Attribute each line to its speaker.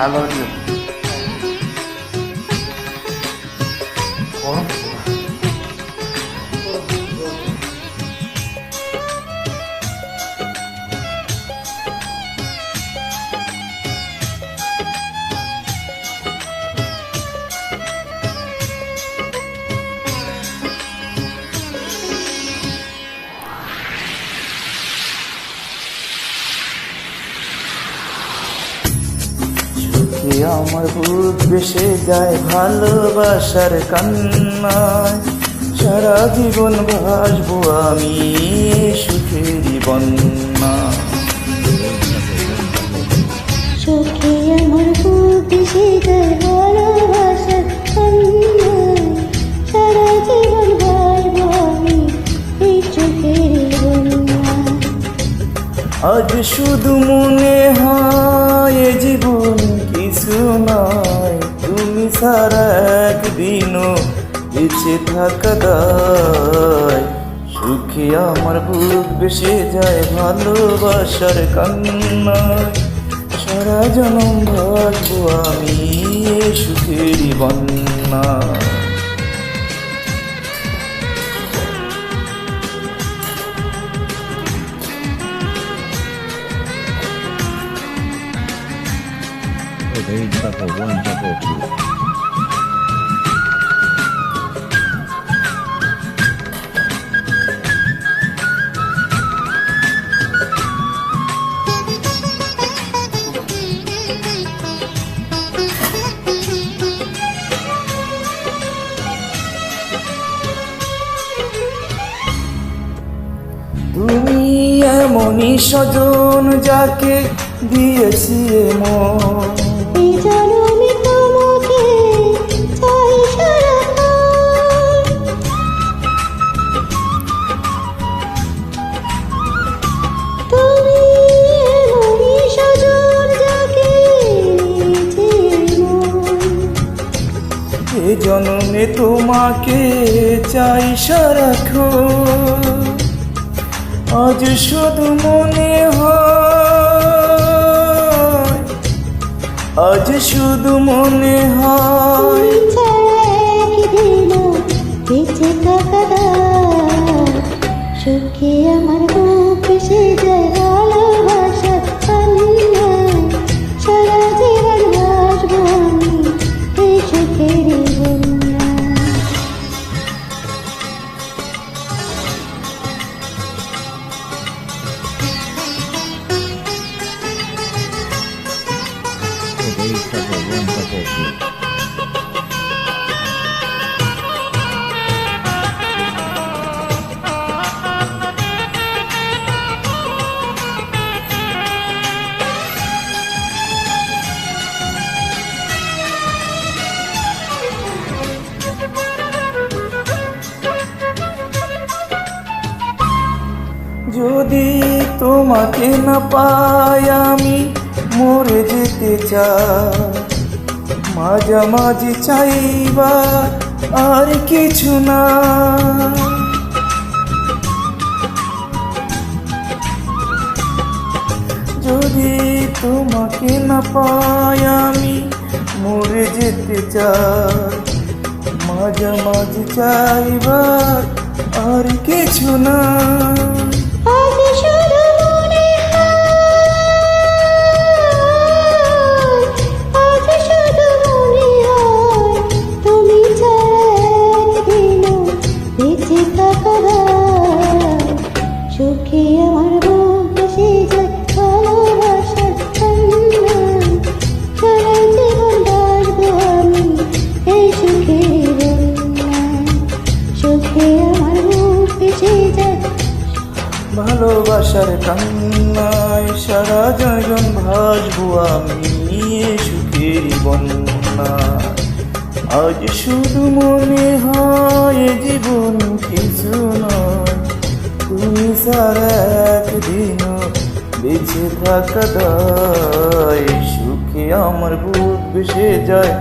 Speaker 1: I love you. আমার বুক ভেসে যায় ভালোবাসার কান্নায়, সারা জীবন ভাসবো আমি সুখেরই বন্যা।
Speaker 2: সুখে আমার বুক ভেসে যায় ভালোবাসার কান্নায়, সারা জীবন ভাসবো আমি এই সুখেরই বন্যা।
Speaker 1: আজ শুধু মনে হয় এ জীবন কিছু নয়, তুমি সারা একদিনও বেঁচে থাকা দায়। সুখে আমার বুক ভেসে যায় ভালোবাসার কান্নায়, সারা জনম ভাসবো আমি সুখেরই বন্যা। তুমি এমনই স্বজন যাকে দিয়েছি মন,
Speaker 2: এই জনমে তোমাকে চাই সারাক্ষণ। তুমি এমনই স্বজন যাকে দিয়েছি মন,
Speaker 1: এ জনমে তোমাকে চাই সারাক্ষণ। আজ শুধু মনে হয়, আজ শুধু মনে হয়
Speaker 2: একদিনও বেঁচে থাকা দায়। সুখে আমার বুক ভেসে যায় ভালোবাসার কান্নায়, সারা জীবন ভাসবো আমি এই সুখেরই বন্যা।
Speaker 1: যদি তোমাকে না পাই আমি মরে যেতে চাই, মাঝামাঝি চাইবা আর কিছু না। যদি তোমাকে না পাই আমি মরে যেতে চাই, মাঝামাঝি চাইবা আর কিছু না।
Speaker 2: আজ শুধু মনে হয়, আজ শুধু মনে হয় তুমি ছাড়া একদিনও বেঁচে থাকা দায়। সুখে আমার বুক ভেসে যায় ভালোবাসার কান্নায়, সারা জীবন ভাসবো আমি এই সুখেরই বন্যায়। সুখে আমার বুক ভেসে যায়
Speaker 1: ভালোবাসার কান্নায়, সারা জীবন ভাসবো আমি সুখেরই বন্যায়। আজ শুধু মনে হয় এ জীবন কিছু নয়, তুমি সারা একদিনও বেঁচে থাকা দায়। সুখে আমার বুক ভেসে যায়